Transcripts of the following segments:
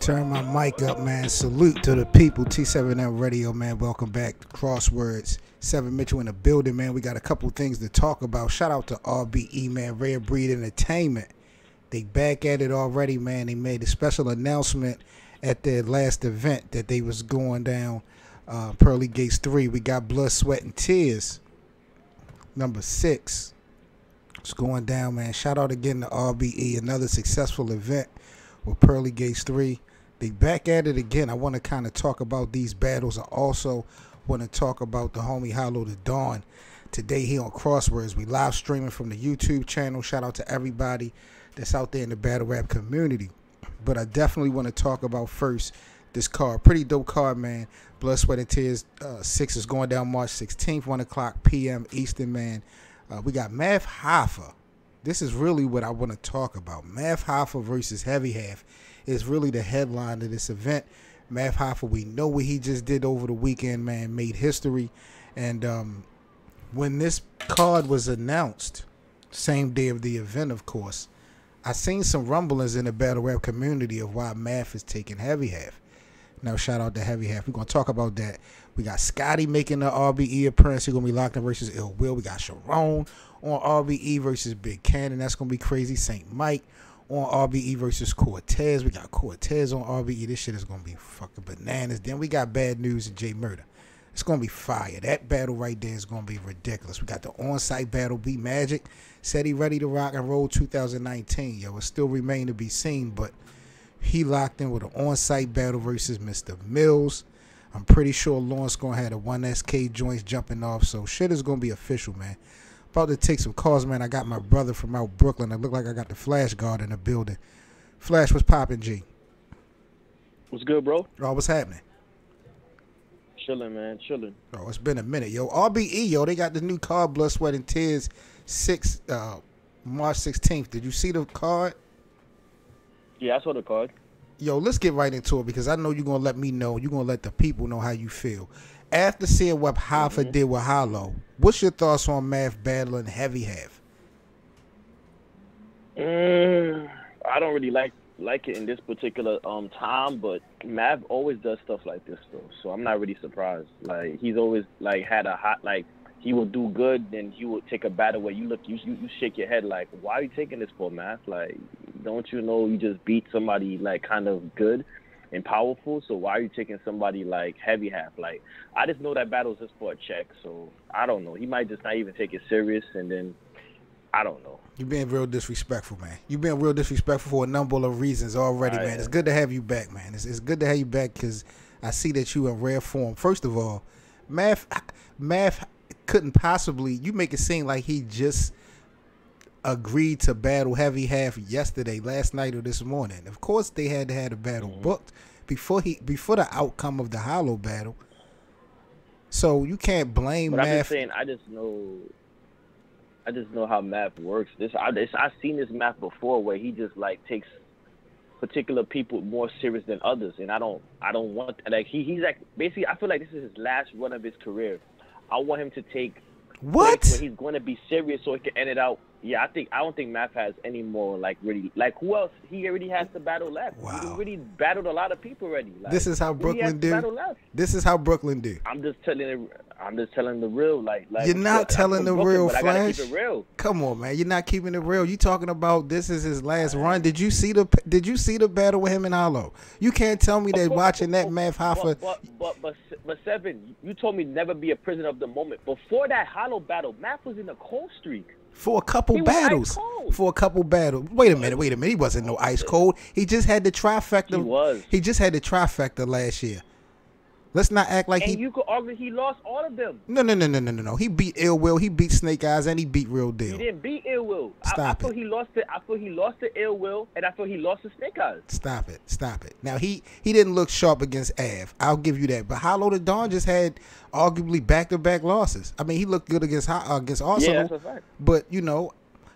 Turn my mic up, man. Salute to the people. T7M Radio, man. Welcome back to Crosswords. 7 Mitchell in the building, man. We got a couple things to talk about. Shout out to RBE, man. Rare Breed Entertainment. They back at it already, man. They made a special announcement at their last event that they was going down Pearly Gates 3. We got Blood, Sweat, and Tears. Number 6. It's going down, man. Shout out again to RBE. Another successful event with Pearly Gates 3. They back at it again. I want to kind of talk about these battles. I also want to talk about the homie Hollow the Dawn today here on Crosswords. We live streaming from the YouTube channel. Shout out to everybody that's out there in the battle rap community. But I definitely want to talk about first this card. Pretty dope card, man. Blood, Sweat, and Tears 6 is going down March 16th, 1 o'clock p.m. Eastern, man. We got Math Hoffa. This is really what I want to talk about. Math Hoffa versus Heavy Half is really the headline of this event. Math Hoffa, we know what he just did over the weekend, man. Made history. And when this card was announced, same day of the event, of course, I seen some rumblings in the battle rap community of why Math is taking Heavy Half. Now, shout out to Heavy Half. We're going to talk about that. We got Scotty making the RBE appearance. He's going to be locked in versus Ill Will. We got Sharon on RBE versus Big Cannon. That's going to be crazy. St. Mike on RBE versus Cortez. We got Cortez on RBE. This shit is going to be fucking bananas. Then we got Bad News and J Murder. It's going to be fire. That battle right there is going to be ridiculous. We got the on-site battle. B Magic said he ready to rock and roll 2019. Yo, it still remain to be seen, but he locked in with an on-site battle versus Mr. Mills. I'm pretty sure Lawrence going to have the 1SK joints jumping off, so shit is going to be official, man. About to take some calls, man. I got my brother from out Brooklyn. It look like I got the Flash guard in the building. Flash, what's popping, G? What's good, bro? Oh, what's happening? Chilling, man. Chilling. Oh, it's been a minute, yo. RBE, yo, they got the new card, Blood, Sweat, and Tears, March 16th. Did you see the card? Yeah, I saw the card. Yo, let's get right into it because I know you're going to let me know. You're going to let the people know how you feel. After seeing what Hoffa did with Hollow, what's your thoughts on Math battling Heavy Half? I don't really like it in this particular time, but Math always does stuff like this, though. So I'm not really surprised. Like, he's always, like, had a hot, like, he will do good, then he will take a battle where you shake your head like, why are you taking this for, Math? Like, don't you know you just beat somebody, like, kind of good and powerful, so why are you taking somebody like Heavy Half? Like, I just know that battle's just for a check, so I don't know. He might just not even take it serious, and then I don't know. You're being real disrespectful, man. You've been real disrespectful for a number of reasons already, man. It's good to have you back, man. It's good to have you back because I see that you in rare form. First of all, Math couldn't possibly, you make it seem like he just agreed to battle Heavy Half yesterday, last night, or this morning. Of course they had to have a battle booked before the outcome of the Hollow battle. So you can't blame Math. I'm just saying, I just know how Math works. I've seen this Math before where he just like takes particular people more serious than others, and I don't want, like, he's like, basically I feel like this is his last run of his career. I want him to take what when he's going to be serious so he can end it out. Yeah, I don't think Math has any more, like, really, like, who else? He already has the battle left. Wow. He already battled a lot of people already. Like, this is how Brooklyn do. This is how Brooklyn do. I'm just telling the real, like you're not telling the Brooklyn, real, but Flash. I gotta keep it real. Come on, man, you're not keeping it real. You talking about this is his last run? Did you see the battle with him and Hollow? You can't tell me that watching that Math Hoffa. But Seven, you told me never be a prisoner of the moment. Before that Hollow battle, Math was in a cold streak. For a couple battles. Wait a minute. He wasn't no ice cold. He just had the trifecta. He just had the trifecta last year. Let's not act like you could argue he lost all of them. No. He beat Ill Will, he beat Snake Eyes, and he beat Real Deal. He didn't beat Ill Will. Stop it. I thought he lost to Ill Will, and I thought he lost to Snake Eyes. Stop it. Now he didn't look sharp against Av. I'll give you that. But Hollow the Dawn just had arguably back-to-back losses. I mean, he looked good against Arsenal. Yeah, that's a fact. But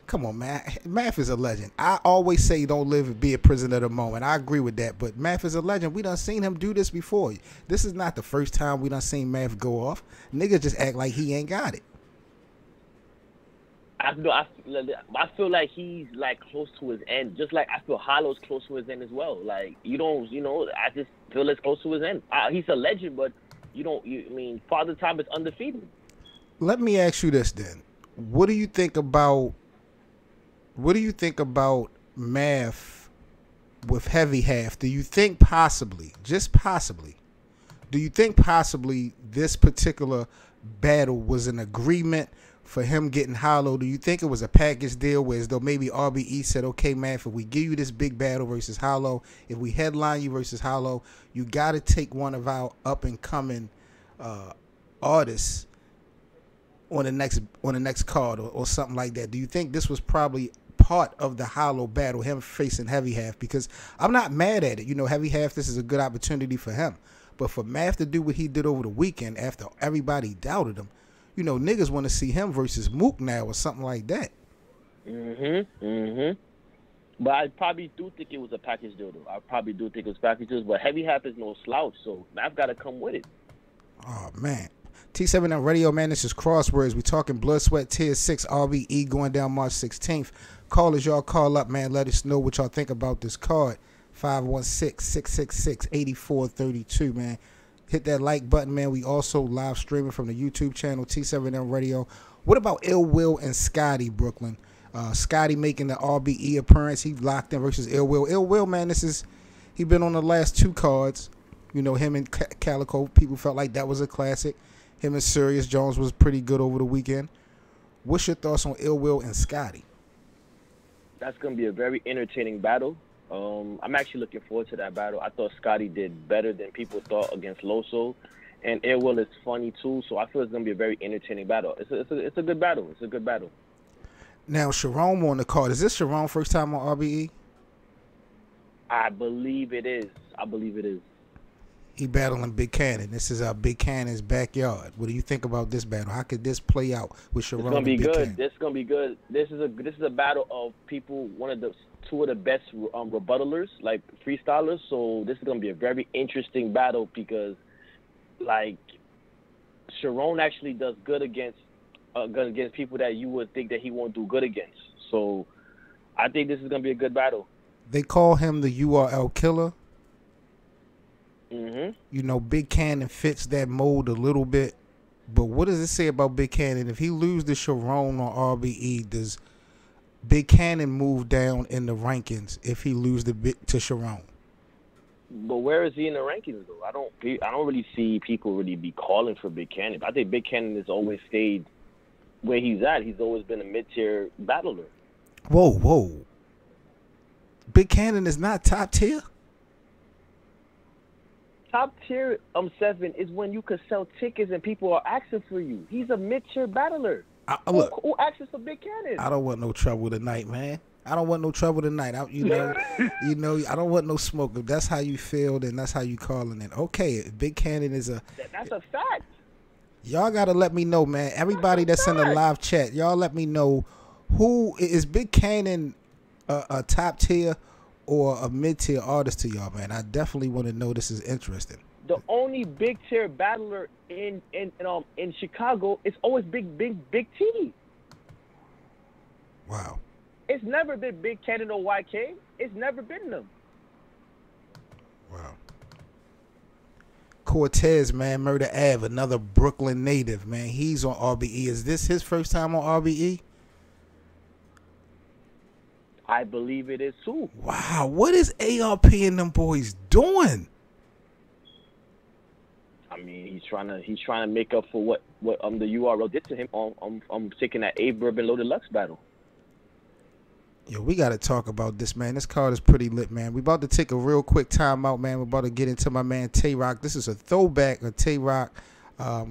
come on, man. Math is a legend. I always say don't live and be a prisoner of the moment. I agree with that. But Math is a legend. We done seen him do this before. This is not the first time we done seen Math go off. Niggas just act like he ain't got it. I feel like he's like close to his end, just like I feel Hollow's close to his end as well. Like you don't, I just feel it's close to his end. He's a legend, but I mean, Father Time is undefeated. Let me ask you this then: What do you think about Math with Heavy Half? Do you think possibly, just possibly, this particular battle was an agreement for him getting Hollow? Do you think it was a package deal where as though maybe RBE said, okay, man, if we give you this big battle versus Hollow, if we headline you versus Hollow, you got to take one of our up-and-coming artists on the next card or something like that? Do you think this was probably part of the Hollow battle, him facing Heavy Half? Because I'm not mad at it. Heavy Half, this is a good opportunity for him. But for Math to do what he did over the weekend after everybody doubted him, niggas want to see him versus Mook now or something like that. But I probably do think it was a package deal, though. I probably do think it was package deals. But Heavy Half is no slouch, so Math got to come with it. Oh, man. T7 Radio, man, this is Crosswords. We talking Blood, Sweat, Tears 6, RBE going down March 16th. Callers, y'all call up, man. Let us know what y'all think about this card. 516-666-8432, man. Hit that like button, man. We also live streaming from the YouTube channel, T7M Radio. What about Ill Will and Scotty, Brooklyn? Scotty making the RBE appearance. He locked in versus Ill Will. Ill Will, man, he been on the last two cards. Him and Calico, people felt like that was a classic. Him and Sirius Jones was pretty good over the weekend. What's your thoughts on Ill Will and Scotty? That's going to be a very entertaining battle. I'm actually looking forward to that battle. I thought Scotty did better than people thought against Loso. And Ill Will is funny, too, so I feel it's going to be a very entertaining battle. It's a good battle. It's a good battle. Now, Sharon on the card. Is this Sharon first time on RBE? I believe it is. He battling Big Cannon. This is Big Cannon's backyard. What do you think about this battle? How could this play out with Sharon and Big Cannon? This is gonna be good. This is a battle of people. Two of the best rebuttalers, like freestylers. So this is gonna be a very interesting battle because, like, Sharon actually does good against people that you would think that he won't do good against. So I think this is gonna be a good battle. They call him the URL killer. Mm-hmm. Big Cannon fits that mold a little bit. But what does it say about Big Cannon? If he loses to Sharon on RBE, does Big Cannon move down in the rankings if he loses to Sharon? But where is he in the rankings, though? I don't really see people really be calling for Big Cannon. I think Big Cannon has always stayed where he's at. He's always been a mid-tier battler. Whoa. Big Cannon is not top tier? Top tier 7 is when you can sell tickets and people are asking for you. He's a mid-tier battler. Look, who asks for Big Cannon? I don't want no trouble tonight, man. I don't want no trouble tonight. I don't want no smoke. If that's how you feel, then that's how you calling it. Okay, if Big Cannon is that's a fact. Y'all gotta let me know, man. Everybody that's in the live chat, y'all let me know who is Big Cannon, a top tier or a mid-tier artist to y'all, man. I definitely want to know. This is interesting. The only big tier battler in Chicago is always Big T. Wow. It's never been Big Cannon or YK. It's never been them. Wow. Cortez, man, Murder Ave, another Brooklyn native, man. He's on RBE. Is this his first time on RBE? I believe it is too. Wow, what is ARP and them boys doing? I mean, he's trying to make up for what the URL did to him on taking that A Bourbon Loaded Lux battle. Yo, we got to talk about this, man. This card is pretty lit, man. We about to take a real quick time out, man. We're about to get into my man Tay-Rock. This is a throwback of Tay-Rock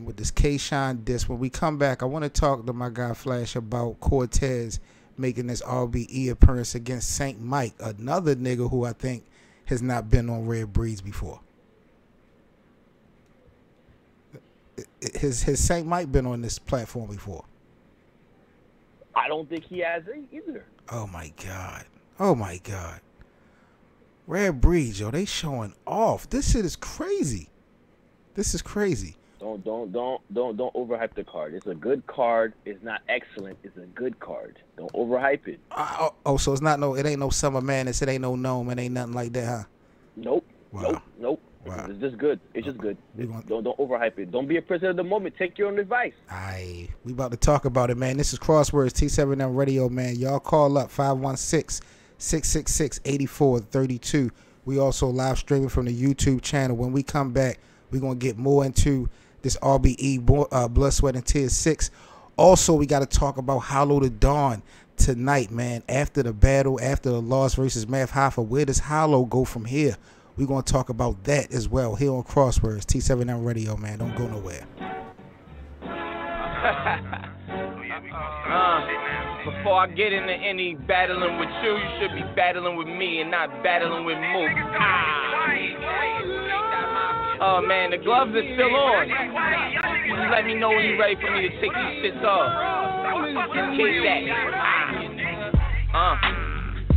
with this K-Shine disc. When we come back, I want to talk to my guy Flash about Cortez making this RBE appearance against Saint Mike, another nigga who I think has not been on Rare Breeds before. Has Saint Mike been on this platform before? I don't think he has either. Oh my God. Oh my God. Rare Breeds, yo, they showing off. This shit is crazy. This is crazy. Don't overhype the card. It's a good card. It's not excellent. It's a good card. Don't overhype it. So it's not it ain't no Summer Madness. It ain't no Gnome. It ain't nothing like that, huh? Nope. Wow. Nope. Wow. It's just good. It's just good. Don't overhype it. Don't be a prisoner of the moment. Take your own advice. Aye. We about to talk about it, man. This is Crosswords T7M Radio, man. Y'all call up 516-666-8432. We also live streaming from the YouTube channel. When we come back, we're going to get more into this RBE Blood, Sweat, and Tears 6. Also, we got to talk about Hollow the Dawn tonight, man. After the battle, after the loss versus Math Hoffa, where does Hollow go from here? We're going to talk about that as well here on Crosswords T7M Radio, man. Don't go nowhere. Before I get into any battling with you, you should be battling with me and not battling with Mook. Oh man, the gloves are still on. You just let me know when you're ready for me to take these shits off. Kick that.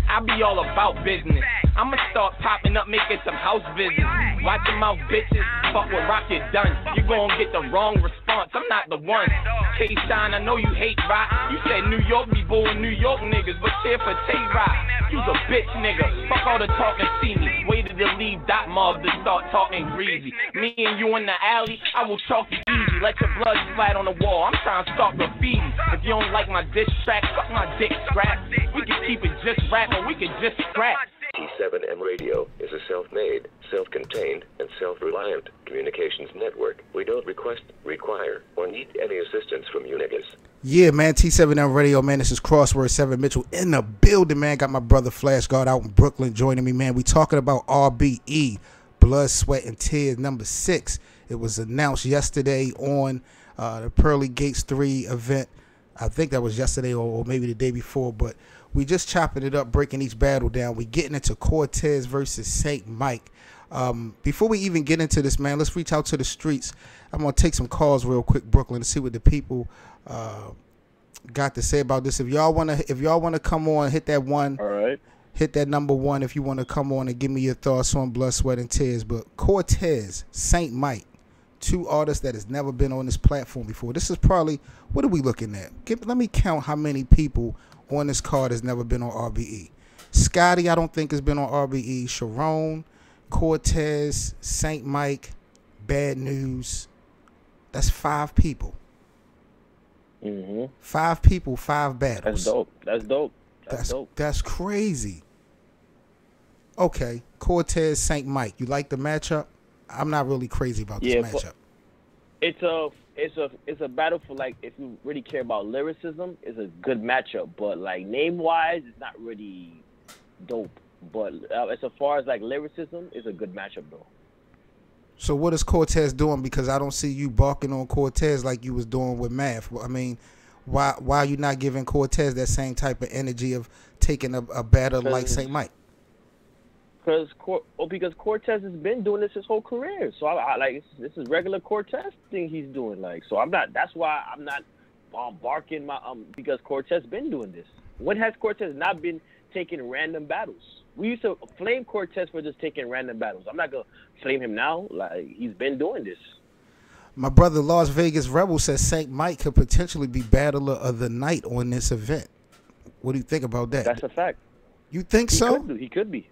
I be all about business. I'ma start popping up, making some house visits. Watch them out, bitches. Fuck what Rock get done. You gon' get the wrong response. I'm not the one. K-Shine, I know you hate rock. You said New York be booing New York niggas, but cheer for Tay-Rock. You's a bitch nigga. Fuck all the talking, see me. Waited to leave Dot Mob to start talking greasy. Me and you in the alley, I will talk you easy. Let your blood splat on the wall. I'm trying to start graffiti. If you don't like my diss track, fuck my dick scrap. We can keep it just rap or we can just scrap. T7M Radio is a self-made, self-contained, and self-reliant communications network. We don't request, require, or need any assistance from you niggas. Yeah, man, T7M Radio, man. This is Crossword 7 Mitchell in the building, man. Got my brother Flash Guard out in Brooklyn joining me, man. We talking about RBE, Blood, Sweat, and Tears number 6. It was announced yesterday on the Pearly Gates 3 event. I think that was yesterday or maybe the day before, but we just chopping it up, breaking each battle down. We getting into Cortez versus Saint Mike. Before we even get into this, man, let's reach out to the streets. I'm gonna take some calls real quick, Brooklyn, to see what the people got to say about this. If y'all wanna come on, hit that one. All right. Hit that number 1 if you want to come on and give me your thoughts on Blood, Sweat, and Tears. But Cortez, Saint Mike, 2 artists that has never been on this platform before. This is probably, what are we looking at? Let me count how many people on this card has never been on RBE. Scotty, I don't think has been on RBE. Sharon, Cortez, Saint Mike, Bad News. That's 5 people. 5 people, 5 battles. That's dope. That's dope. That's crazy. Okay, Cortez, Saint Mike. You like the matchup? I'm not really crazy about this matchup. It's a battle for, like, if you really care about lyricism, it's a good matchup. But like name wise, it's not really dope. But as far as like lyricism, it's a good matchup though. So what is Cortez doing? Because I don't see you barking on Cortez like you was doing with Math. I mean, why are you not giving Cortez that same type of energy of taking a battle like Saint Mike? Because Cortez has been doing this his whole career. So I like this is regular Cortez thing he's doing. Like, so I'm not. That's why I'm not barking my because Cortez been doing this. When has Cortez not been taking random battles? We used to flame Cortez for just taking random battles. I'm not gonna flame him now. Like, he's been doing this. My brother Las Vegas Rebel says Saint Mike could potentially be battler of the night on this event. What do you think about that? That's a fact. You think so? He could be.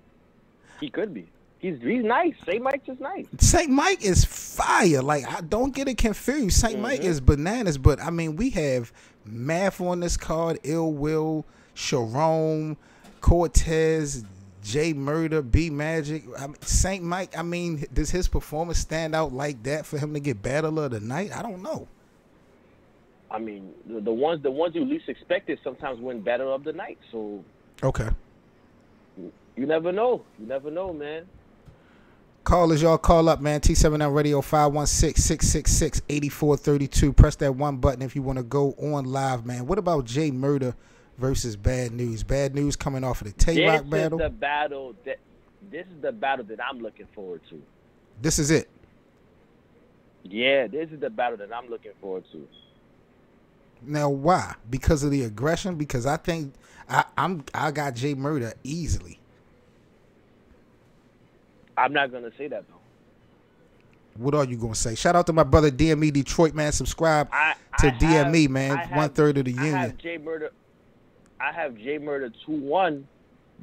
He could be. He's nice. Saint Mike's just nice. Saint Mike is fire. Like, I don't get it confused. Saint Mike is bananas, but I mean, we have Math on this card, Ill Will, Sharon, Cortez, J Murder, B Magic. Saint Mike, I mean, does his performance stand out like that for him to get battler of the night? I don't know. I mean, the ones you least expected sometimes win battle of the night. So okay. You never know. You never know, man. Callers, y'all call up, man. T7L Radio 516-666-8432. Press that 1 button if you want to go on live, man. What about J Murder versus Bad News? Bad News coming off of the Tay-Rock battle. This is the battle that I'm looking forward to. This is it. Yeah, this is the battle that I'm looking forward to. Now, why? Because of the aggression? Because I think I got J Murder easily. I'm not gonna say that though. What are you gonna say? Shout out to my brother DME Detroit, man. Subscribe to DME, man. 1/3 of the union. I have J Murder 2-1,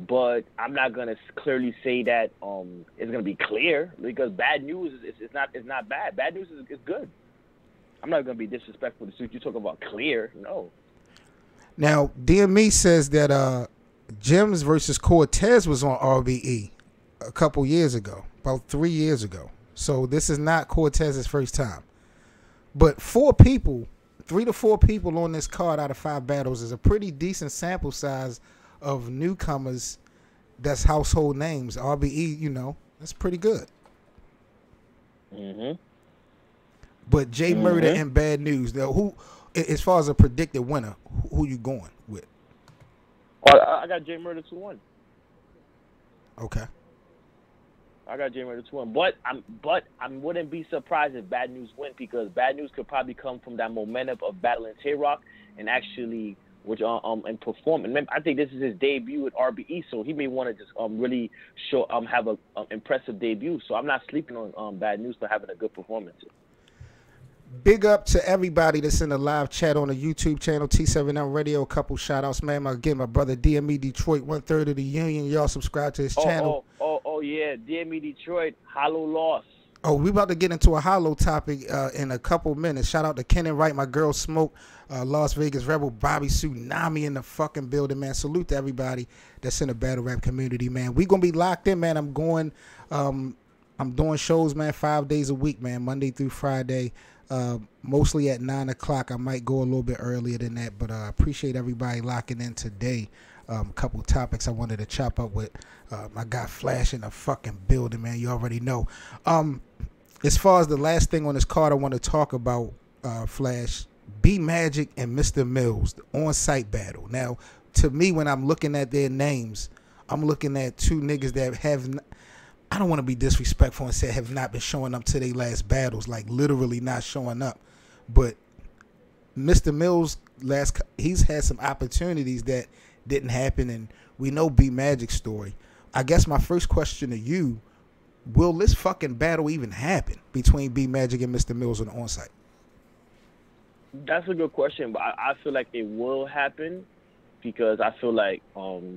but I'm not gonna clearly say that it's gonna be clear because bad news is not bad. Bad news is good. I'm not gonna be disrespectful to you talk about clear. No. Now DME says that Gems versus Cortez was on RBE a couple years ago, about 3 years ago. So this is not Cortez's first time. But 3 to 4 people on this card out of 5 battles is a pretty decent sample size of newcomers that's household names. RBE, you know, that's pretty good. Mm-hmm. But J Murder and Bad News, though, who, as far as a predicted winner, who you going with? Oh, I got J Murder 2-1. Okay. I got J Murder 2-1, but I wouldn't be surprised if Bad News win because Bad News could probably come from that momentum of battling Tay-Rock and actually and perform. And remember, I think this is his debut at RBE, so he may want to just really show have a impressive debut. So I'm not sleeping on Bad News for having a good performance. Big up to everybody that's in the live chat on the YouTube channel, T7M Radio. A couple shout outs, man. Again, my brother DME Detroit, 1/3 of the union. Y'all subscribe to his channel. Oh, yeah. DME Detroit, hollow loss. Oh, we about to get into a hollow topic in a couple minutes. Shout out to Kenan Wright, my girl Smoke, Las Vegas Rebel, Bobby Tsunami in the fucking building, man. Salute to everybody that's in the battle rap community, man. We gonna be locked in, man. I'm doing shows, man, 5 days a week, man, Monday through Friday. Mostly at 9 o'clock. I might go a little bit earlier than that, but I appreciate everybody locking in today. A couple topics I wanted to chop up with. I got Flash in the fucking building, man. You already know. As far as the last thing on this card I want to talk about, Flash, B Magic and Mr. Mills, the on-site battle. Now, to me, when I'm looking at their names, I'm looking at two niggas that have I don't want to be disrespectful and say have not been showing up to their last battles, like literally not showing up. But Mr. Mills, he's had some opportunities that didn't happen, and we know B Magic's story. I guess my first question to you, will this fucking battle even happen between B Magic and Mr. Mills on the onsite? That's a good question, but I feel like it will happen because I feel like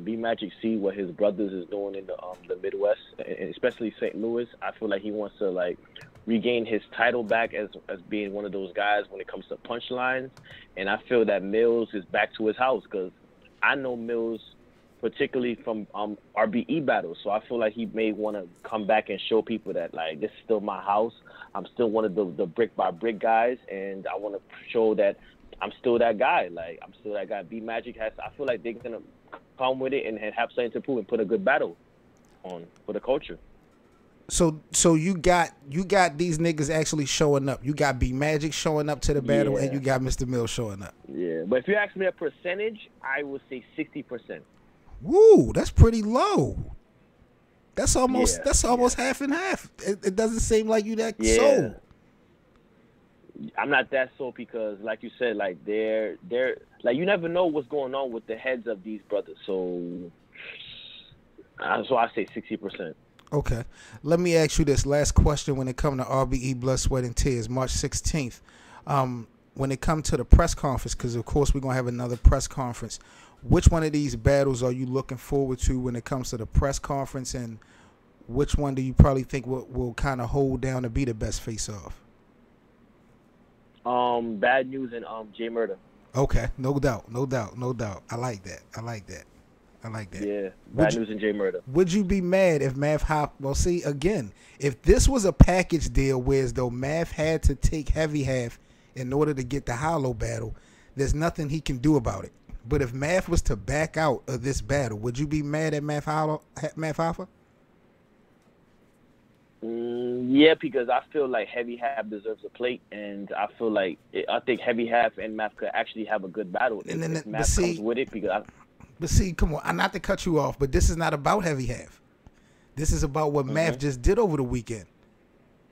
B Magic see what his brothers is doing in the Midwest, and especially St. Louis. I feel like he wants to like regain his title back as being one of those guys when it comes to punchlines. And I feel that Mills is back to his house because I know Mills particularly from RBE battles. So I feel like he may want to come back and show people that like this is still my house. I'm still one of the brick by brick guys, and I want to show that I'm still that guy. Like, I'm still that guy. B Magic I feel like they're going to come with it and have something to prove and put a good battle on for the culture. So you got these niggas actually showing up. You got B Magic showing up to the battle, and you got Mr. Mills showing up. Yeah, but if you ask me a percentage, I would say 60%. Woo, that's pretty low. That's almost half and half. It doesn't seem like you that sold. I'm not that sold because, like you said, like they're like you never know what's going on with the heads of these brothers. So I say 60%. Okay, let me ask you this last question. When it comes to RBE Blood, Sweat, and Tears, March 16th, when it comes to the press conference, because of course we're gonna have another press conference. Which one of these battles are you looking forward to when it comes to the press conference, and which one do you probably think will kind of hold down to be the best face-off? Bad News and J Murder. Okay, no doubt. I like that. Yeah, Bad News and J Murder. Would you be mad if Math Hop? Well, see again, if this was a package deal, whereas though Math had to take Heavy Half in order to get the Hollow battle, there's nothing he can do about it. But if Math was to back out of this battle, would you be mad at Math Hoffa? Yeah, because I feel like Heavy Half deserves a plate, and I feel like I think Heavy Half and Math could actually have a good battle if Math comes with it. But see, come on, not to cut you off, but this is not about Heavy Half. This is about what Math just did over the weekend.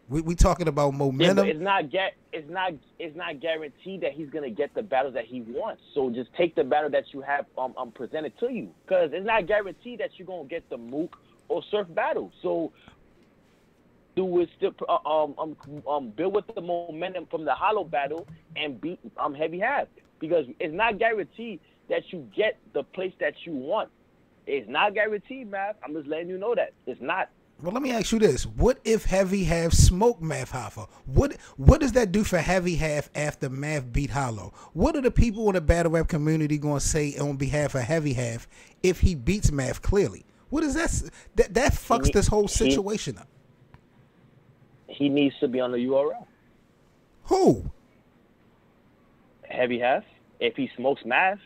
We talking about momentum. Yeah, but it's not guaranteed that he's gonna get the battles that he wants. So just take the battle that you have presented to you, because it's not guaranteed that you're gonna get the Mook or Surf battle. So do is still build with the momentum from the Hollow battle and beat Heavy Half, because it's not guaranteed that you get the place that you want. It's not guaranteed, Mav. I'm just letting you know that it's not. Well, let me ask you this: what if Heavy Half smoked Mav Hoffa? What does that do for Heavy Half after Mav beat Hollow? What are the people in the battle rap community going to say on behalf of Heavy Half if he beats Mav clearly? What is that? That fucks this whole situation up. He needs to be on the URL. Who? Heavy Half. If he smokes Mav.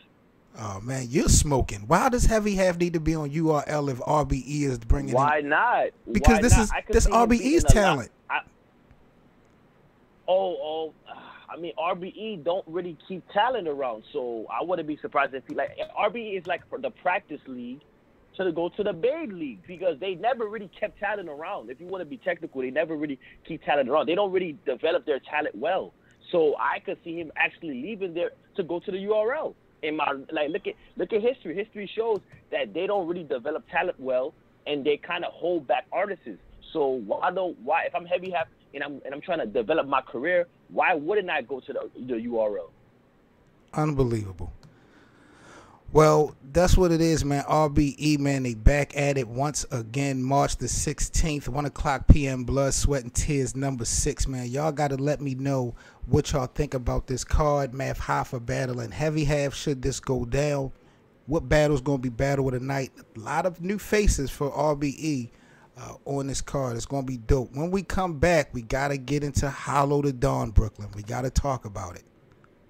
Oh man, you're smoking. Why does Heavy Half need to be on URL if RBE is bringing? Why not? Because this RBE's talent. I mean, RBE don't really keep talent around, so I wouldn't be surprised if he RBE is like for the practice league to go to the big league, because they never really kept talent around. If you want to be technical, they never really keep talent around. They don't really develop their talent well. So I could see him actually leaving there to go to the URL. Look at history. History shows that they don't really develop talent well, and they kind of hold back artists. So why if I'm Heavy Half and I'm trying to develop my career, why wouldn't I go to the URL? Unbelievable. Well, that's what it is, man. RBE, man, they back at it once again, March the 16th, 1 o'clock p.m., Blood, Sweat, and Tears, number 6, man. Y'all got to let me know what y'all think about this card, Mav Hoffa battling Heavy Half, should this go down. What battle's going to be battle of the night? A lot of new faces for RBE on this card. It's going to be dope. When we come back, we got to get into Hollow the Dawn, Brooklyn. We got to talk about it.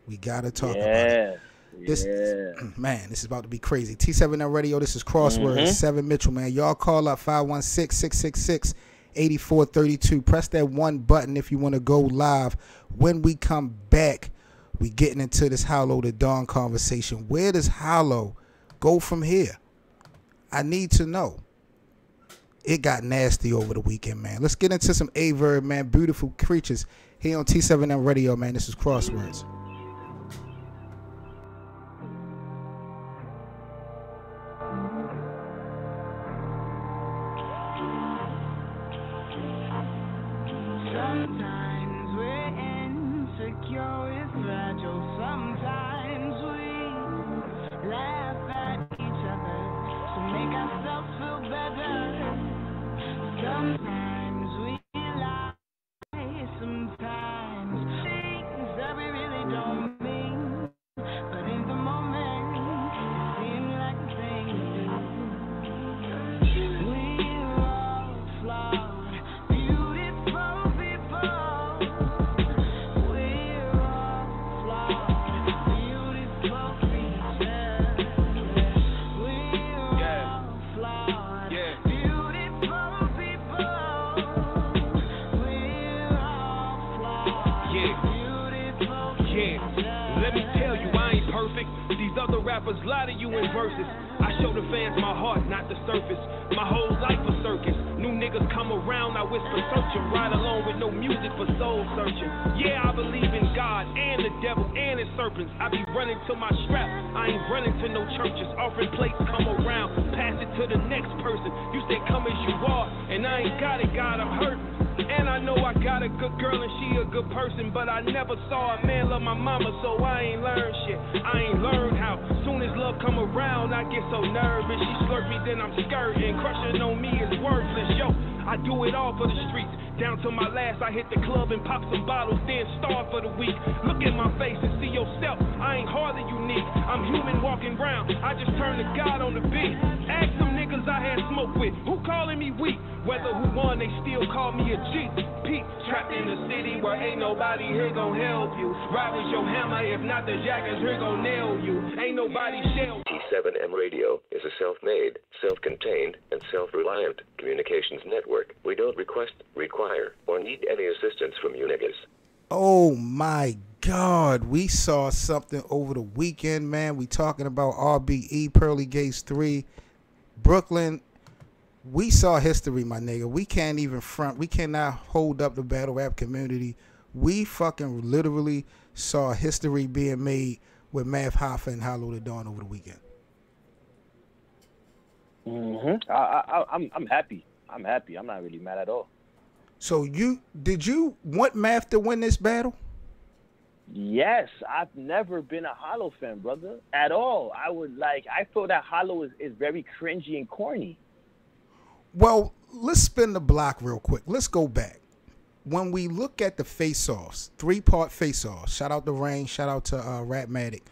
About it. This is about to be crazy. T7L Radio, this is Crosswords, 7 Mitchell, man. Y'all call up 516-666-8432. Press that one button if you want to go live. When we come back, we getting into this Hollow the Dawn conversation. Where does Hollow go from here? I need to know. It got nasty over the weekend, man. Let's get into some A-Verb, man. Beautiful Creatures here on T7L Radio, man. This is Crosswords. Lie to you in verses. I show the fans my heart, not the surface. My whole life a circus. New niggas come around, I whisper searching. Ride along with no music for soul searching. Yeah, I believe in God and the devil and his serpents. I be running to my strap. I ain't running to no churches. Offering plates, come around, pass it to the next person. You say come as you are, and I ain't got it, God, I'm hurting. And I know I got a good girl and she a good person, but I never saw a man love my mama, so I ain't learned shit. I ain't learned how. Soon as love come around, I get so nervous. She slurp me, then I'm skirting. Crushing on me is worthless. Yo, I do it all for the streets. Down to my last, I hit the club and pop some bottles, then starve for the week. Look at my face and see yourself. I ain't hardly unique. I'm human walking round. I just turn to God on the beat. Ask some niggas I had smoke with. Who calling me weak? Whether who won, they still call me a G. Pete, trapped in the city where ain't nobody here gon' help you. Ride with your hammer, if not the jackers here gon' nail you. Ain't nobody shell. T7M Radio is a self-made, self-contained, and self-reliant communications network. We don't request, require, or need any assistance from you niggas. Oh my God, we saw something over the weekend, man. We talking about RBE, Pearly Gates 3, Brooklyn. We saw history, my nigga. We can't even front. We cannot hold up the battle rap community. We fucking literally saw history being made with Mav Hoffa and Hollow the Dawn over the weekend. I'm happy. I'm happy. I'm not really mad at all. So did you want Math to win this battle? Yes, I've never been a Hollow fan, brother, at all. I feel that Hollow is very cringy and corny. Well, let's spin the block real quick. Let's go back. When we look at the face-offs, 3-part face-offs, shout out to Rain, shout out to Ratmatic.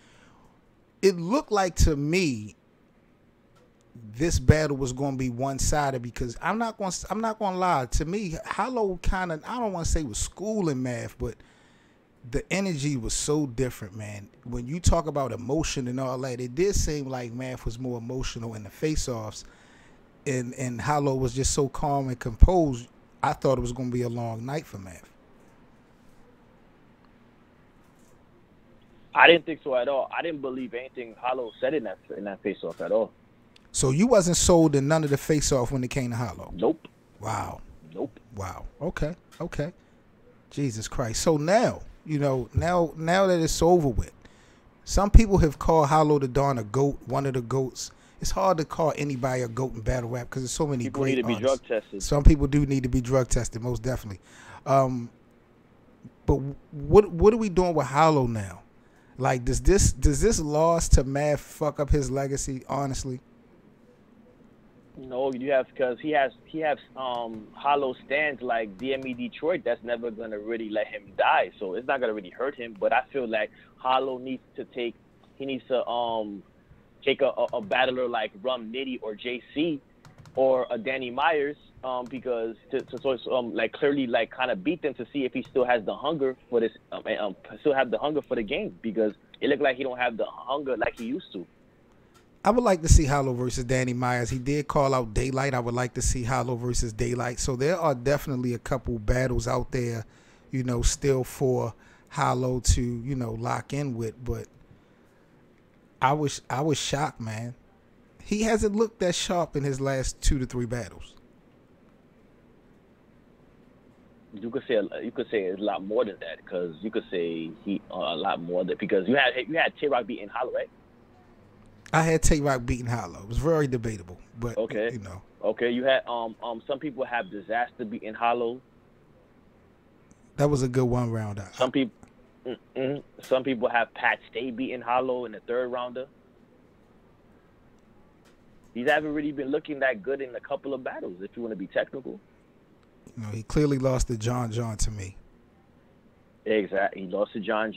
It looked like to me this battle was going to be one-sided because I'm not going to lie. To me, Hollow kind of, I don't want to say was schooling Math, but the energy was so different, man. When you talk about emotion and all that, it did seem like Math was more emotional in the face-offs, and Hollow was just so calm and composed. I thought it was going to be a long night for Math. I didn't think so at all. I didn't believe anything Hollow said in that face-off at all. So you wasn't sold in none of the face-off when it came to Hollow? Nope. Wow. Nope. Wow. Okay. Jesus Christ. So now, now that it's over with, some people have called Hollow the Dawn a GOAT, one of the GOATs. It's hard to call anybody a GOAT in battle rap because there's so many people great need to be artists. drug tested. Some people do need to be drug tested, most definitely. But what are we doing with Hollow now? Like, does this loss to Math fuck up his legacy? Honestly, no. Because he has Hollow stands like DME Detroit. That's never gonna really let him die. So it's not gonna really hurt him. But I feel like Hollow needs to take a battler like Rum Nitty or JC or a Danny Myers, because to clearly kind of beat them to see if he still has the hunger for this, still have the hunger for the game, because it looked like he don't have the hunger like he used to. I would like to see Hollow versus Danny Myers. He did call out Daylight. I would like to see Hollow versus Daylight. So there are definitely a couple battles out there, still for Hollow to, lock in with. But I was shocked, man. He hasn't looked that sharp in his last 2 to 3 battles. You could say it's a lot more than that, because you could say he a lot more than, because you had Tay-Rock beating Hollow, right? I had Tay-Rock beating Hollow. It was very debatable, but okay. Okay, you had some people have Disaster beating Hollow. That was a good one rounder. Some people have Pat Stay beating Hollow in the 3rd rounder. He's haven't really been looking that good in a couple of battles, if you want to be technical. He clearly lost to John to me. Exactly. He lost to John.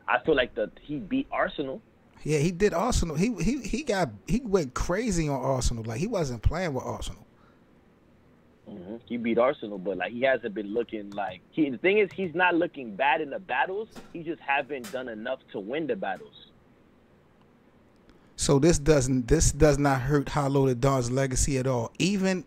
I feel like he beat Arsenal. Yeah, he did Arsenal. He went crazy on Arsenal. Like, he wasn't playing with Arsenal. Mm-hmm. He beat Arsenal, but he hasn't been looking like the thing is, he's not looking bad in the battles. He just haven't done enough to win the battles. So this does not hurt Hollow the Dawn's legacy at all. Even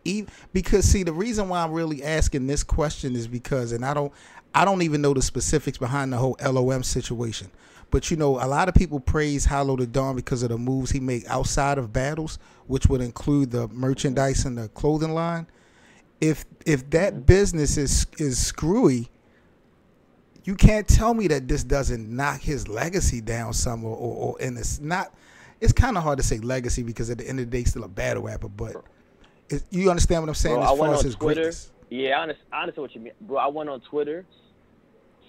because, see, the reason why I'm really asking this question is because, and I don't even know the specifics behind the whole LOM situation. But a lot of people praise Hollow the Dawn because of the moves he made outside of battles, which would include the merchandise and the clothing line. If that business is screwy, you can't tell me that this doesn't knock his legacy down some, and it's not. It's kind of hard to say legacy because at the end of the day, he's still a battle rapper. But you understand what I'm saying? Bro, as far as his Twitter, greatness. Yeah, I understand what you mean, bro. I went on Twitter.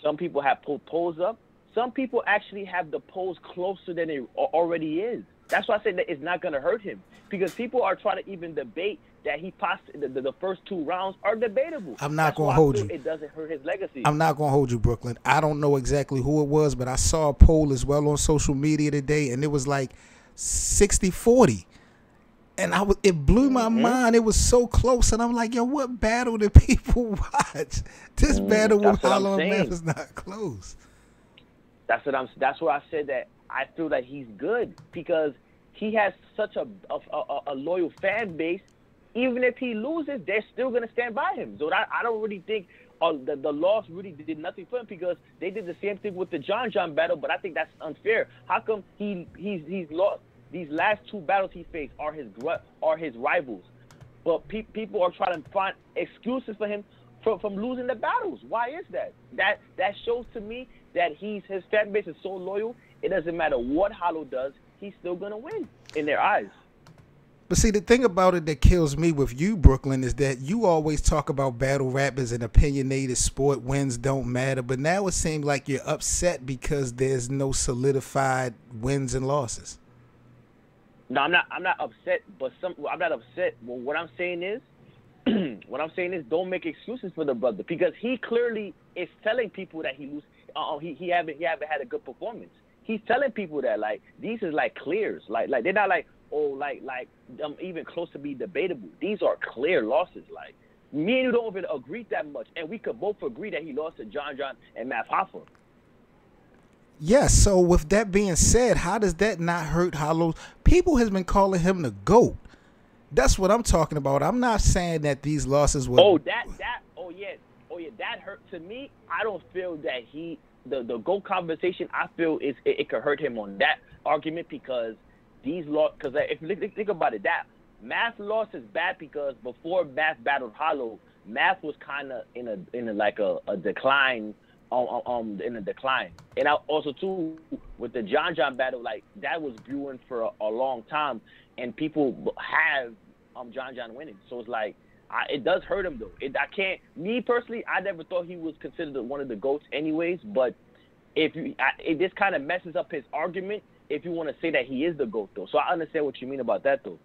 Some people have pulled polls up. Some people actually have the polls closer than it already is. That's why I said that it's not going to hurt him, because people are trying to even debate that he passed the first 2 rounds are debatable. I'm not going to hold you. It doesn't hurt his legacy. I'm not going to hold you, Brooklyn. I don't know exactly who it was, but I saw a poll as well on social media today, and it was like 60-40. And it blew my mind. It was so close, and I'm like, yo, what battle did people watch? This battle with Hollow and Math is not close. That's where I said that I feel that he's good, because he has such a loyal fan base. Even if he loses, they're still gonna stand by him. So I don't really think the loss really did nothing for him, because they did the same thing with the John battle. But I think that's unfair. How come he's lost? These last 2 battles he faced are his rivals, but people are trying to find excuses for him from losing the battles. Why is that? That shows to me that his fan base is so loyal. It doesn't matter what Hollow does, he's still gonna win in their eyes. But see, the thing about it that kills me with you, Brooklyn, is that you always talk about battle rap as an opinionated sport. Wins don't matter. But now it seems like you're upset because there's no solidified wins and losses. No, I'm not. I'm not upset, but I'm not upset. Well, what I'm saying is, don't make excuses for the brother because he clearly is telling people that he lose. He haven't had a good performance. He's telling people that like these is like clears. Like they're not like even close to be debatable. These are clear losses. Like me and you don't even agree that much, and we could both agree that he lost to John and Matt Hoffa. Yes, so with that being said, how does that not hurt Hollow? People has been calling him the GOAT. That's what I'm talking about. I'm not saying that these losses were that hurt to me. I don't feel that the GOAT conversation, I feel it could hurt him on that argument because if you think about it, that Math loss is bad because before Math battled Hollow, Math was kind of in a decline. In a decline, and also too with the John battle, like that was brewing for a long time, and people have John Winning, so it's like it does hurt him though. Me personally, I never thought he was considered one of the GOATs anyways, but this kind of messes up his argument if you want to say that he is the GOAT though. So I understand what you mean about that though.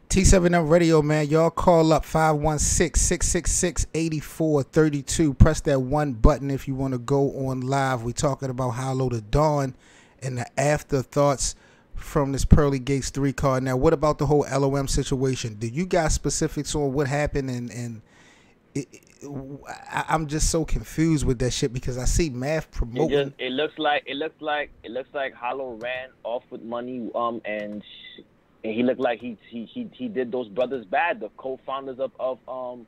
T7M Radio, man. Y'all call up 516-666-8432. Press that one button if you want to go on live. We're talking about Hollow the Dawn and the afterthoughts from this Pearly Gates 3 card. Now, what about the whole LOM situation? Do you got specifics on what happened? I'm just so confused with that shit because I see Math promoting. It looks like Hollow ran off with money and he looked like he did those brothers bad, the co-founders of LOM,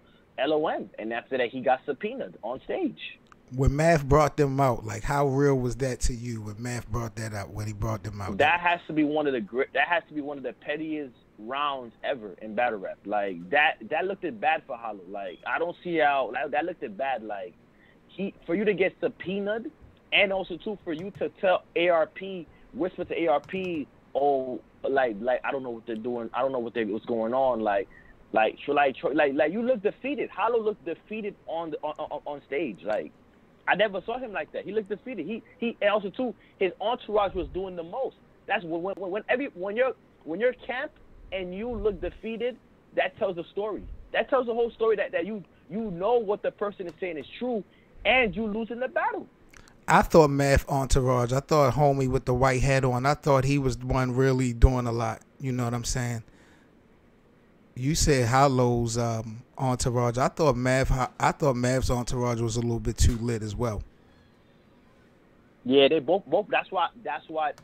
and after that he got subpoenaed on stage. When Math brought them out, like how real was that to you when Math brought that out, when he brought them out? That has to be one of the pettiest rounds ever in battle rap. Like that looked bad for Hollow. Like I don't see how that looked bad. Like for you to get subpoenaed and also too for you to tell ARP, whisper to ARP, oh, like I don't know what they're doing. I don't know what's going on. Like you look defeated. Hollow looked defeated on stage. Like I never saw him like that. He looked defeated. He also too his entourage was doing the most. That's when you're camp and you look defeated, that tells a story. That tells the whole story that you know what the person is saying is true, and you losing the battle. I thought Math entourage. I thought homie with the white hat on. I thought he was the one really doing a lot. You know what I'm saying? You said Hollow's entourage. I thought Mav's entourage was a little bit too lit as well. Yeah, they both. That's why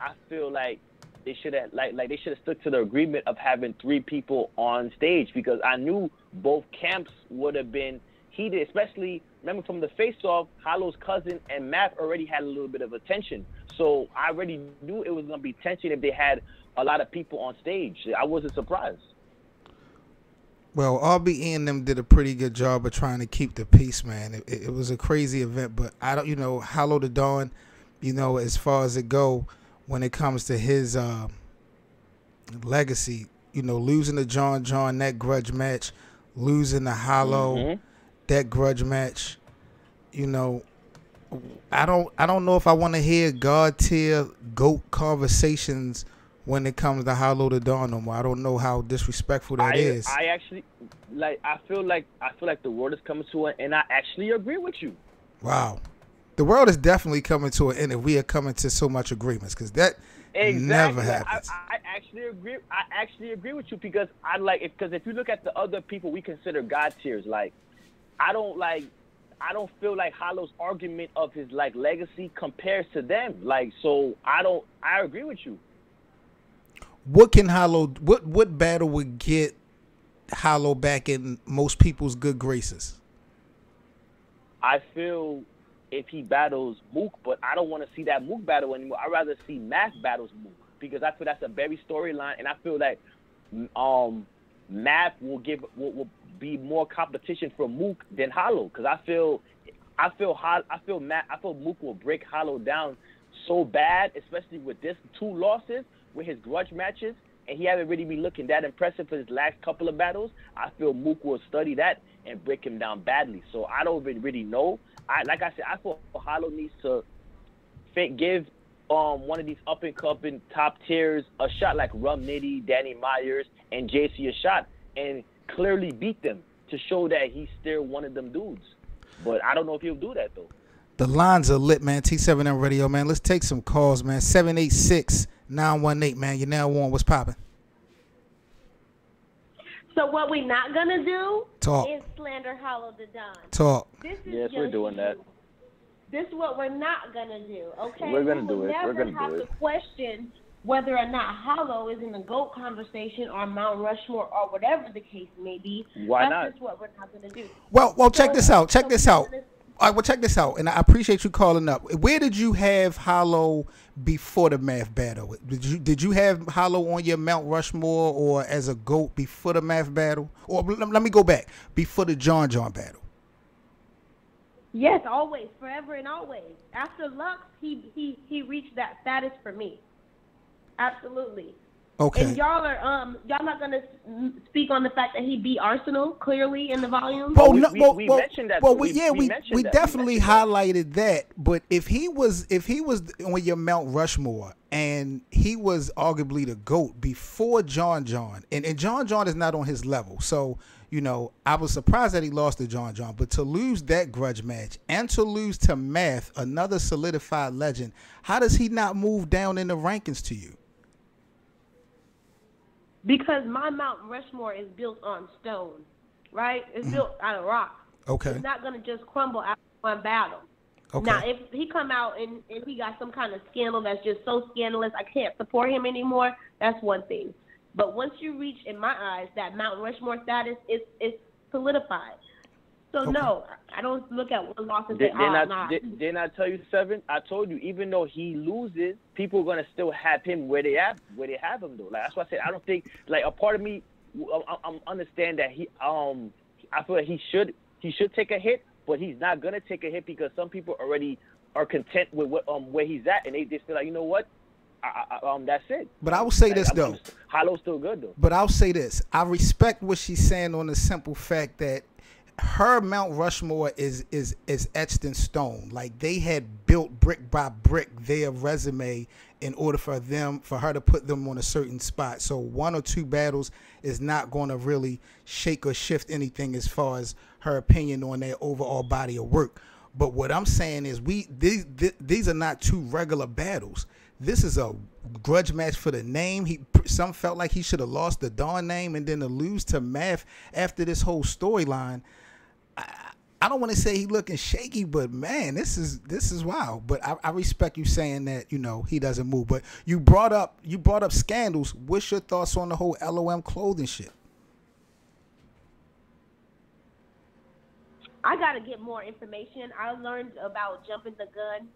I feel like they should have they should have stuck to the agreement of having 3 people on stage because I knew both camps would have been heated, especially remember from the face-off, Hollow's cousin and Math already had a little bit of a tension. So I already knew it was going to be tension if they had a lot of people on stage. I wasn't surprised. Well, RBE and them did a pretty good job of trying to keep the peace, man. It was a crazy event, but I don't, Hollow the Dawn, as far as it go, when it comes to his legacy, losing to John, that grudge match, losing to Hollow, that grudge match, I don't know if I want to hear God tier GOAT conversations when it comes to Hollow the Dawn no more. I don't know how disrespectful that is. I actually I feel like the world is coming to an end, and I actually agree with you. Wow. The world is definitely coming to an end if we are coming to so much agreements, because that never happens. I actually agree. I actually agree with you because because if you look at the other people we consider God tiers, I don't feel like Hollow's argument of his legacy compares to them. So I agree with you. What can Hollow? What battle would get Hollow back in most people's good graces? I feel if he battles Mook, but I don't want to see that Mook battle anymore. I'd rather see Math battles Mook because I feel that's a very storyline, and I feel that Math will be more competition for Mook than Hollow because I feel Mook will break Hollow down so bad, especially with this 2 losses with his grudge matches, and he haven't really been looking that impressive for his last couple of battles, I feel Mook will study that and break him down badly. So I don't really know. Like I said, I feel Hollow needs to give one of these up and coming top tiers a shot, like Rum Nitty, Danny Myers, and JC a shot, and clearly beat them to show that he's still one of them dudes. But I don't know if he'll do that though. The lines are lit, man. T7M Radio, man. Let's take some calls, man. 786-918, man. You're now on. What's popping? So what we're not gonna do Talk. is slander Hollow the Don. Talk. This is Yes, we're doing that. This is what we're not gonna do. Okay. We're gonna We do will it. Never We're gonna have do to it. question whether or not Hollow is in the GOAT conversation or Mount Rushmore or whatever the case may be. Why That's not? just what we're not gonna do. Well, check this out. Check So this we're out. gonna- All right, well, check this out, and I appreciate you calling up. Where did you have Hollow before the math battle? Did you have Hollow on your Mount Rushmore or as a GOAT before the math battle? Or let me go back, before the John battle. Yes, always, forever and always. After Lux, he reached that status for me. Absolutely. Okay. And y'all not gonna speak on the fact that he beat Arsenal clearly in the volume. Well, we- no, we- well, we well, mentioned that. well, We mentioned we that. definitely We mentioned highlighted that. But if he was on your Mount Rushmore and he was arguably the GOAT before John, and John is not on his level, so I was surprised that he lost to John. But to lose that grudge match and to lose to Math, another solidified legend, how does he not move down in the rankings to you? Because my Mount Rushmore is built on stone, right? It's built out of rock. Okay. It's not gonna just crumble after one battle. Okay. Now, if he come out and he got some kind of scandal that's just so scandalous, I can't support him anymore, that's one thing. But once you reach, in my eyes, that Mount Rushmore status, it's solidified. So, no, I don't look at one loss and say, nah. Didn't I tell you, Seven? I told you, even though he loses, people are gonna still have him where they have him though. Like that's why I said I don't think, like, a part of me, I'm understand that I feel like he should take a hit, but he's not gonna take a hit because some people already are content with where he's at, and they just feel like, you know what, that's it. But I will say Like, this though. Hollow's still good though. But I'll say this. I respect what she's saying on the simple fact that her Mount Rushmore is etched in stone. Like they had built brick by brick their resume in order for her to put them on a certain spot. So one or two battles is not going to really shake or shift anything as far as her opinion on their overall body of work. But what I'm saying is these are not two regular battles. This is a grudge match for the name. Some felt like he should have lost the Dawn name, and then to lose to Math after this whole storyline. I don't want to say he looking shaky, but man, this is wild. But I respect you saying that he doesn't move. But you brought up scandals. What's your thoughts on the whole LOM clothing shit? I got to get more information. I learned about jumping the gun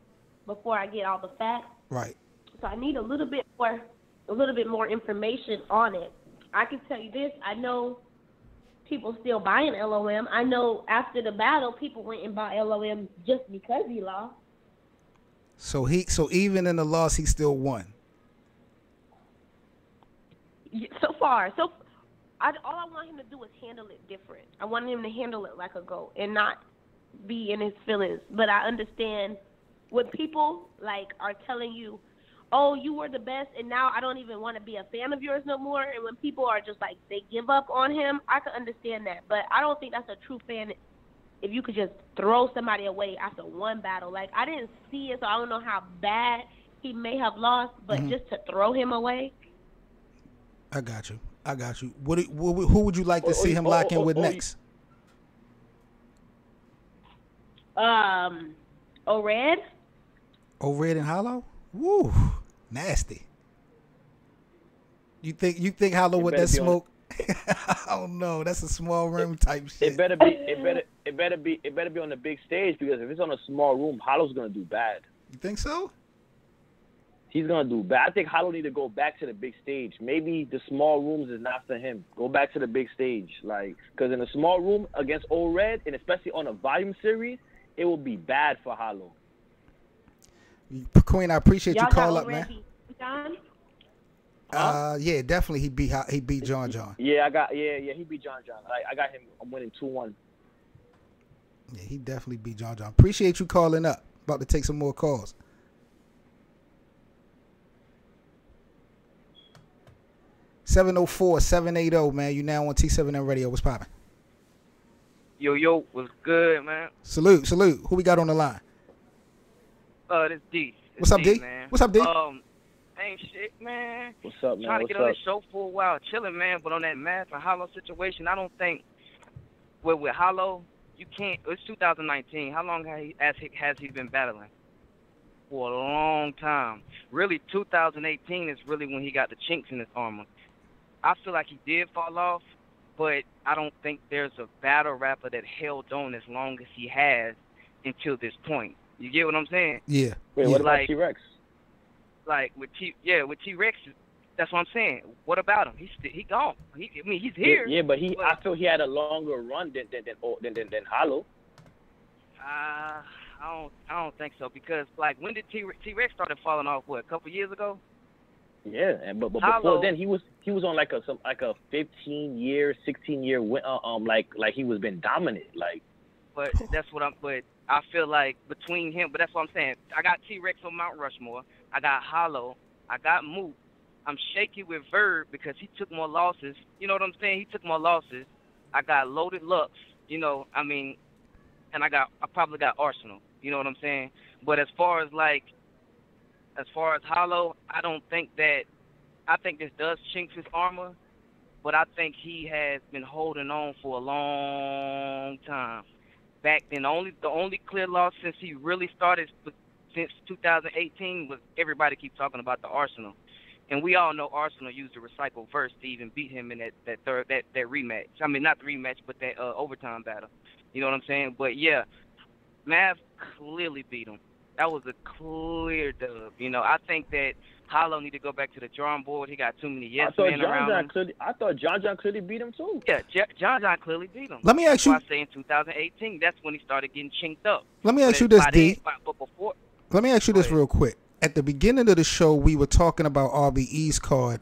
before I get all the facts. Right. So I need a little bit more information on it. I can tell you this. I know people still buying LOM. I know after the battle, people went and bought LOM just because he lost. So even in the loss, he still won. So far, all I want him to do is handle it different. I want him to handle it like a GOAT and not be in his feelings. But I understand when people are telling you, oh, you were the best, and now I don't even want to be a fan of yours no more. And when people are just they give up on him, I can understand that. But I don't think that's a true fan if you could just throw somebody away after one battle. I didn't see it, so I don't know how bad he may have lost, but just to throw him away. I got you. Who would you like to see him lock in with next? O-Red. O-Red and Hollow? Woo, nasty. You think Hollow with that smoke? I don't know. That's a small room type shit. It better be on the big stage, because if it's on a small room, Hollow's gonna do bad. You think so? He's gonna do bad. I think Hollow need to go back to the big stage. Maybe the small rooms is not for him. Go back to the big stage, because in a small room against O-Red, and especially on a volume series, it will be bad for Hollow. Queen, I appreciate you call up, man. John? Yeah, definitely he beat John John. Yeah, he beat John John. I got him. I'm winning 2-1. Yeah, he definitely beat John John. Appreciate you calling up. About to take some more calls. 704-780, man. You now on T7N Radio. What's poppin'? Yo, what's good, man? Salute. Who we got on the line? This D. What's up, D? Man. What's up, D? Ain't shit, man. What's up, man? Trying to get on this show for a while, chilling, man. But on that Math and Hollow situation, I don't think. Well, with Hollow, you can't. It's 2019. How long has he been battling? For a long time. Really, 2018 is really when he got the chinks in his armor. I feel like he did fall off, but I don't think there's a battle rapper that held on as long as he has until this point. You get what I'm saying? Yeah. Wait, what about T-Rex? Like with T-Rex, that's what I'm saying. What about him? He gone. He's here. Yeah, but I feel he had a longer run than Hollow. I don't think so, because like, when did T-Rex started falling off? What, a couple years ago? Yeah, but before then he was on like a 15-year, 16-year like he was been dominant like. But But I feel like between him, but that's what I'm saying. I got T-Rex on Mount Rushmore. I got Hollow. I got Moot. I'm shaky with Verb because he took more losses. You know what I'm saying? He took more losses. I got Loaded Lux. You know, I mean, and I probably got Arsenal. You know what I'm saying? But as far as Hollow, I think this does chink his armor, but I think he has been holding on for a long time. Back then, the only clear loss since he really started since 2018 was everybody keep talking about the Arsenal, and we all know Arsenal used a recycled verse to even beat him in that rematch. I mean, not the rematch, but that overtime battle. You know what I'm saying? But yeah, Mav clearly beat him. That was a clear dub. You know, I think that Hollow need to go back to the drawing board. He got too many yes men around him. I thought John John clearly beat him too. Yeah, John John clearly beat him. Let me ask you. I say in 2018, that's when he started getting chinked up. Let me ask you this, D. Let me ask you this ahead. real quick. At the beginning of the show, we were talking about RBE's card,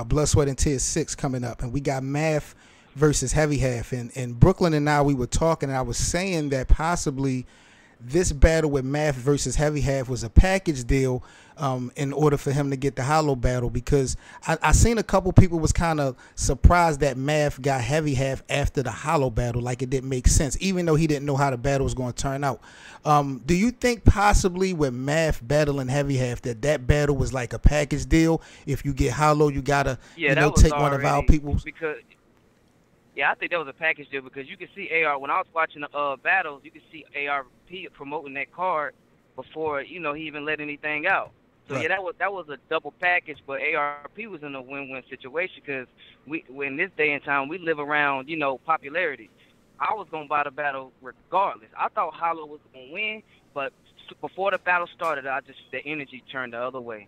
Blood, Sweat, and Tears 6 coming up, and we got Math versus Heavy Half. And Brooklyn and I, we were talking, and I was saying that possibly this battle with Math versus Heavy Half was a package deal in order for him to get the Hollow battle, because I seen a couple people was kind of surprised that Math got Heavy Half after the Hollow battle, like it didn't make sense, even though he didn't know how the battle was going to turn out. Do you think possibly with Math battling Heavy Half that battle was like a package deal? If you get Hollow, you got to take one of our people? Yeah, I think that was a package deal, because you can see AR, when I was watching the battles, you can see ARP promoting that card before, he even let anything out. So right. Yeah, that was a double package, but ARP was in a win-win situation, because in this day and time, we live around, popularity. I was going to buy the battle regardless. I thought Hollow was going to win, but before the battle started, the energy turned the other way.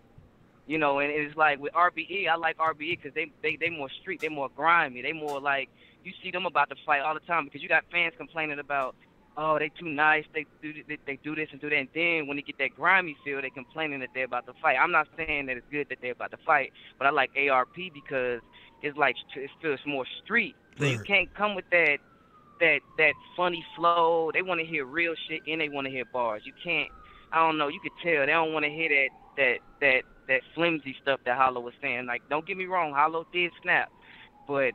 And it's like with RBE, I like RBE because they more street, they more grimy, they more like, you see them about to fight all the time, because you got fans complaining about, oh, they too nice, they do this and do that, and then when they get that grimy feel, they complaining that they're about to fight. I'm not saying that it's good that they're about to fight, but I like ARP because it's like, it feels more street. So you can't come with that funny flow. They want to hear real shit and they want to hear bars. You can't. I don't know. You could tell they don't want to hear that flimsy stuff that Hollow was saying. Like, don't get me wrong, Hollow did snap, but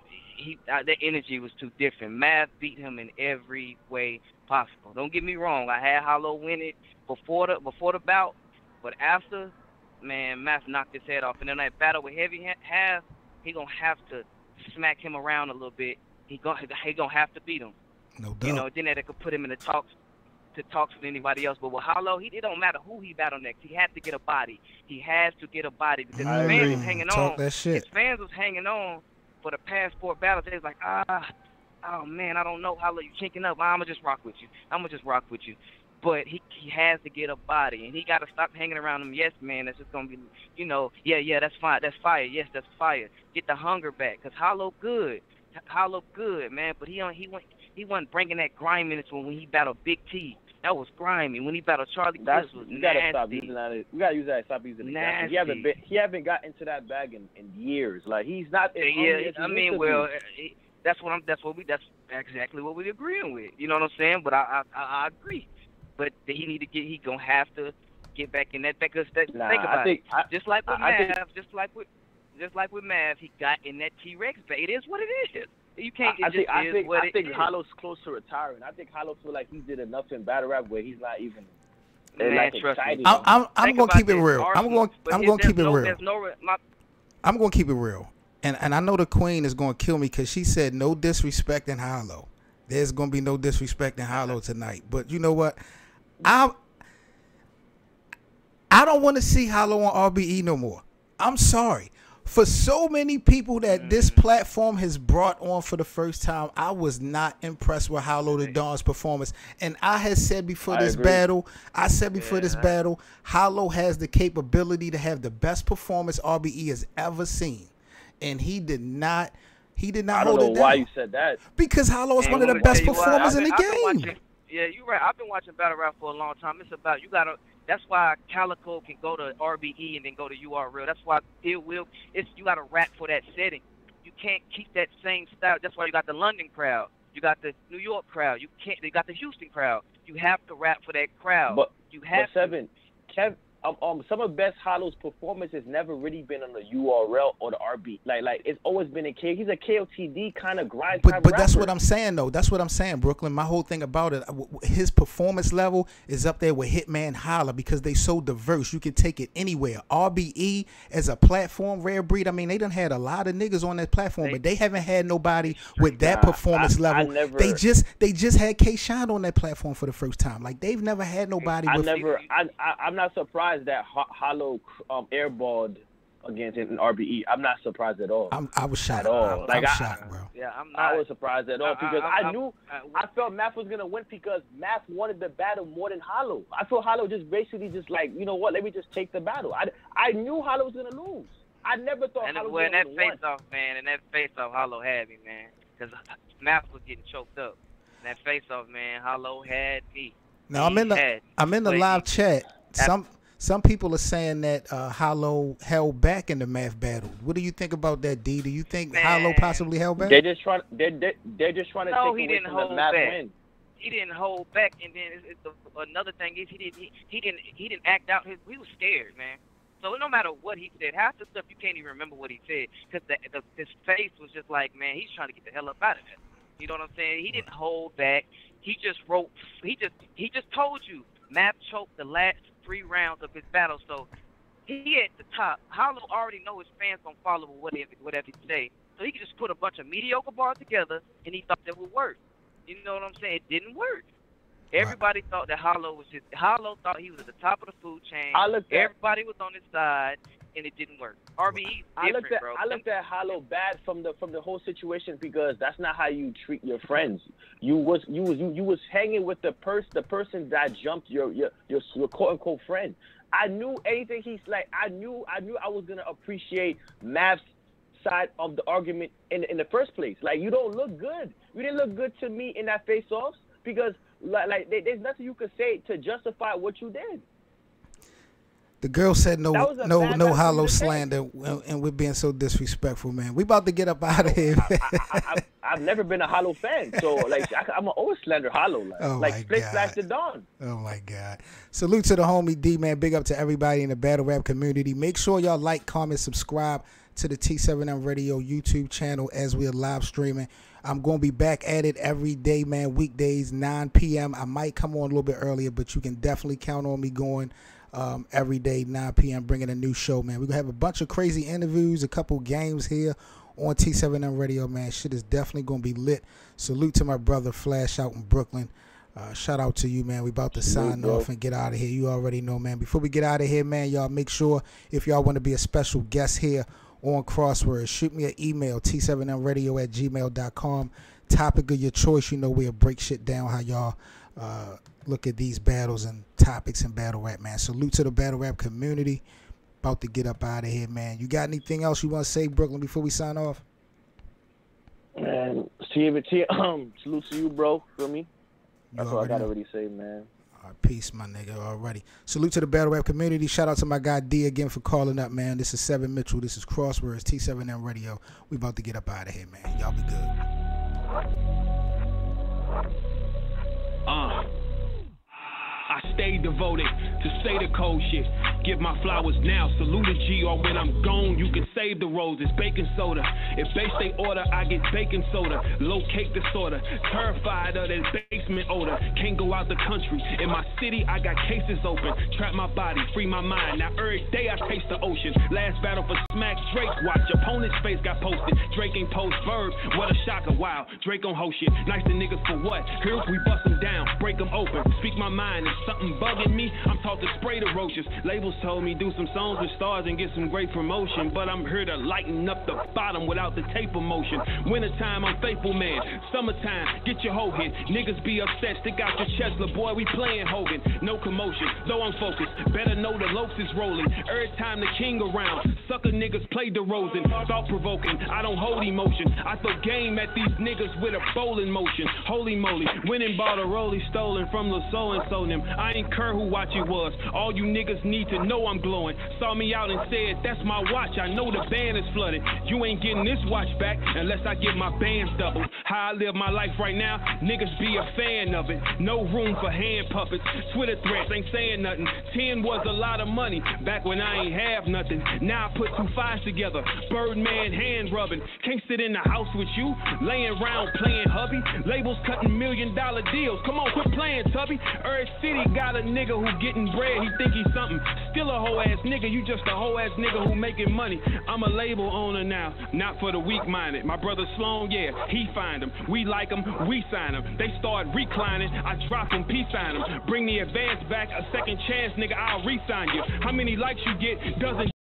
the energy was too different. Math beat him in every way possible. Don't get me wrong. I had Hollow win it before the bout, but after, man, Math knocked his head off. And then that battle with Heavy Half, he gonna have to smack him around a little bit. He gonna have to beat him. No doubt. Then that could put him in the talks with anybody else. But with Hollow, it don't matter who he battled next. He has to get a body. He has to get a body, because his fans was hanging on. That shit. His fans was hanging on for the past 4 battles. They was like, oh man, I don't know, Hollow, you chinking up. I'ma just rock with you. But he has to get a body, and he got to stop hanging around them yes man. That's just gonna be, yeah, that's fine, that's fire. Yes, that's fire. Get the hunger back, cause Hollow good, man. But he wasn't bringing that griminess when he battled Big T. That was grimy. When he battled Charlie That's Clips was you gotta stop nasty. using that. You gotta use that. Stop using it. Nasty. He haven't got into that bag in years. Like he's not. As hungry Yeah, as he I used mean, to well, be. that's exactly what we're agreeing with. You know what I'm saying? But I agree. But he gonna have to get back in that because think about it. Just like with Mav, he got in that T-Rex bag. It is what it is. You can't. I think is. Hollow's close to retiring. I think Hollow feel like he did enough in battle rap where he's not even. Man, like trust me. excited. I'm gonna keep it real. I'm gonna keep it real. I'm gonna keep it real. And I know the queen is gonna kill me because she said no disrespect in Hollow. There's gonna be no disrespect in Hollow tonight. But you know what? I don't want to see Hollow on RBE no more. I'm sorry. For so many people that this platform has brought on for the first time, I was not impressed with Hollow the Don's performance. And I had said before this battle, Hollow has the capability to have the best performance RBE has ever seen. And he did not hold it down. I don't know why you said that. Because Hollow is one of the best performers in the game. Yeah, you're right. I've been watching battle rap for a long time. It's about that's why Calico can go to RBE and then go to URL. That's why you got to rap for that setting. You can't keep that same style. That's why you got the London crowd. You got the New York crowd. You got the Houston crowd. You have to rap for that crowd. But you have to. Seven, Kev, some of Best Hollow's performance has never really been on the URL or the RB. Like it's always been in K. He's a KOTD kind of grind. But that's what I'm saying though. That's what I'm saying, Brooklyn. My whole thing about it, his performance level is up there with Hitman Holla because they so diverse. You can take it anywhere. RBE as a platform, Rare Breed. I mean, they done had a lot of niggas on that platform, but they haven't had nobody with that performance level. They just had K-Shine on that platform for the first time. Like they've never had nobody. I'm not surprised that Hollow airballed against it in RBE. I'm not surprised at all. I was shocked at all. I'm shocked, bro. Yeah, I was surprised at all because I felt Math was gonna win because Math wanted the battle more than Hollow. I feel Hollow just basically like, you know what? Let me just take the battle. I knew Hollow was gonna lose. I never thought Hollow was gonna win. And that face-off, Hollow had me, man, because Math was getting choked up. And that face-off, man, Hollow had me. Now I'm in the live chat. Some people are saying that Hollow held back in the Math battle. What do you think about that, D? Do you think Hollow possibly held back? They're just trying to take away from the Math win. He didn't hold back, and then another thing is he didn't act out. He was scared, man. So no matter what he said, half the stuff you can't even remember what he said because his face was just like, man, he's trying to get the hell up out of there. You know what I'm saying? He didn't hold back. He just wrote. He just told you Math choked the last 3 rounds of his battle, so he at the top. Hollow already know his fans gonna follow whatever he say, so he could just put a bunch of mediocre bars together, and he thought that would work. You know what I'm saying? It didn't work. Everybody thought that Hollow thought he was at the top of the food chain. Everybody was on his side, and it didn't work. RBE different, bro. I looked at Hollow bad from the whole situation because that's not how you treat your friends. You was hanging with the person that jumped your quote unquote friend. I knew anything he's like. I knew I was gonna appreciate Mav's side of the argument in the first place. Like, you don't look good. You didn't look good to me in that face-off because there's nothing you could say to justify what you did. The girl said no Hollow slander, and we're being so disrespectful, man. We about to get up out of here. I've never been a Hollow fan, so I'm an always slander Hollow. Flash the Dawn. Oh my God! Salute to the homie D, man. Big up to everybody in the battle rap community. Make sure y'all like, comment, subscribe to the T7M Radio YouTube channel as we are live streaming. I'm going to be back at it every day, man. Weekdays, 9 p.m. I might come on a little bit earlier, but you can definitely count on me going every day, 9 p.m., bringing a new show, man. We're going to have a bunch of crazy interviews, a couple games here on T7M Radio, man. Shit is definitely going to be lit. Salute to my brother Flash out in Brooklyn. Shout out to you, man. We about to sign off and get out of here. You already know, man. Before we get out of here, man, y'all make sure if y'all want to be a special guest here on Crosswords, shoot me an email, t7mradio@gmail.com. Topic of your choice. You know, we'll break shit down how y'all look at these battles and topics in battle rap, man. Salute to the battle rap community. About to get up out of here, man. You got anything else you want to say, Brooklyn, before we sign off? Man, salute to you, bro. Feel me? That's all I gotta really say, man. Peace, my nigga, already. Salute to the battle rap community. Shout out to my guy D again for calling up, man. This is 7 Mitchell. This is Crosswords, T7M Radio. We about to get up out of here, man. Y'all be good. I stay devoted to say the cold shit. Give my flowers now, salute a G, or when I'm gone, you can save the roses. Baking soda. If they stay order, I get baking soda. Locate disorder. Terrified of that basement odor. Can't go out the country. In my city, I got cases open. Trap my body, free my mind. Now every day I taste the ocean. Last battle for Smack Drake. Watch opponent's face got posted. Drake ain't post verb. What a shocker. Wow. Drake on whole shit. Nice to niggas for what? Here we bust them down. Break them open. Speak my mind. Something bugging me, I'm talking spray the roaches. Labels told me do some songs with stars and get some great promotion, but I'm here to lighten up the bottom without the tape emotion. Wintertime, I'm faithful man. Summertime, get your hoe hit. Niggas be upset, stick out your chest, little boy, we playing Hogan. No commotion, though I'm focused. Better know the Lokes is rolling. Every time the king around, sucker niggas play DeRozan. Thought provoking, I don't hold emotion. I throw game at these niggas with a bowling motion. Holy moly, winning bought a rollie stolen from the so and so them. I ain't care who watch it was. All you niggas need to know I'm glowing. Saw me out and said, that's my watch. I know the band is flooded. You ain't getting this watch back unless I get my bands doubled. How I live my life right now, niggas be a fan of it. No room for hand puppets. Twitter threats ain't saying nothing. 10 was a lot of money back when I ain't have nothing. Now I put 2 5s together. Birdman hand rubbing. Can't sit in the house with you, laying around playing hubby. Labels cutting $1 million deals. Come on, quit playing, Tubby. Earth City got a nigga who getting bread, he think he's something. Still a hoe ass nigga, you just a hoe ass nigga who making money. I'm a label owner now, not for the weak minded. My brother Sloan, yeah, he find them. We like them, we sign them. They start reclining, I drop them, peace sign them. Bring the advance back, a second chance, nigga, I'll re-sign you. How many likes you get doesn't